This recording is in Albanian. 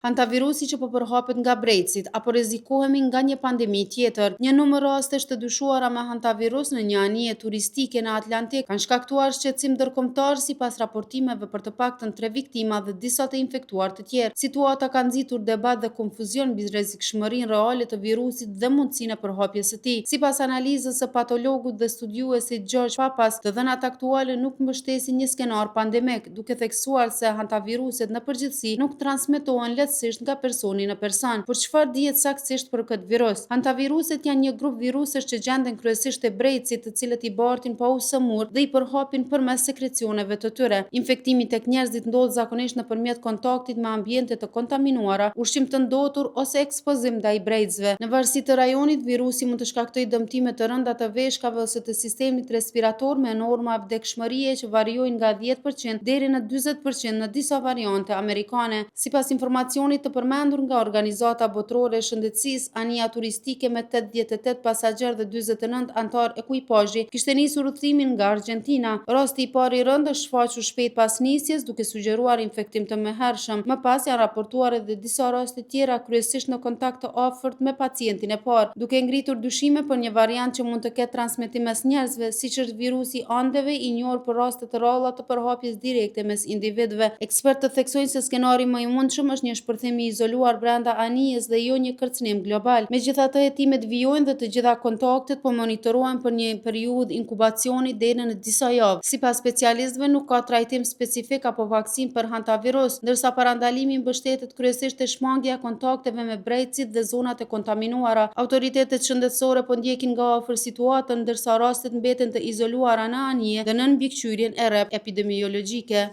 Hantavirusi që po përhapet nga Brexit, apo rrezikohemi nga një pandemi tjetër. Një numër rastesh të dyshuara me hantavirus në një anije turistike në Atlantik kanë shkaktuar shqetësim ndërkombëtar sipas raportimeve për të paktën 3 viktima dhe disa të infektuar të tjerë. Situata ka nxitur debat dhe konfuzion mbi rrezikshmërinë reale të virusit dhe mundësinë e përhapjes së tij. Sipas analizës së patologut dhe studiuesit George Papas, të dhënat aktuale nuk mbështesin një skenar pandemik, duke theksuar se hantaviruset në përgjithësi nuk transmetohen nga personi në person. Por çfarë dihet saktësisht për këtë virus? Hantaviruset janë një grup virusesh që gjenden kryesisht te brecit, të cilët i bartin pa usëmur dhe i përhapin përmes sekrecioneve të tyre. Infektimi tek njerëzit ndodh zakonisht nëpërmjet kontaktit me ambiente të kontaminuara, ushqim të ndotur ose ekspozim ndaj brecëve. Në varësi të rajonit, virusi mund të shkaktojë dëmtime të rënda të veshkave ose të sistemit respirator me norma vdekshmërie që variojnë nga 10% deri në 40% në disa variante amerikane. Sipas të përmendur nga Organizata Botërore e Shëndetësisë, anija turistike me 88 pasagjerë dhe 49 antar ekuipazhi kishte nisur udhëtimin nga Argjentina. Rasti i parë i rënd është shfaqur shpejt pas nisjes, duke sugjeruar infektim të mëhershëm. Më pas janë raportuar edhe disa raste tjera, kryesisht në kontakt të afërt me pacientin e parë, duke ngritur dyshime për një variant që mund të ketë transmetim mes njerëzve, siç është virusi Andeve, i njohur për raste të rralla të përhapjes direkte mes individëve. Ekspertët theksojnë se skenari më i mundshëm është një shpërthim i izoluar brenda anijes dhe jo një kërcënim global. Megjithatë, hetimet vijojnë dhe të gjitha kontaktet po monitorohen për një periudhë inkubacioni deri në disa javë. Sipas specialistëve, nuk ka trajtim specifik apo vaksinë për hantavirus, ndërsa parandalimi mbështetet kryesisht te shmangja e kontakteve me brecit dhe zonat e kontaminuara. Autoritetet shëndetësore po ndjekin nga afër situatën, ndërsa rastet mbeten të izoluara në anije dhe nën mbikëqyrjen e rrep epidemiologjike.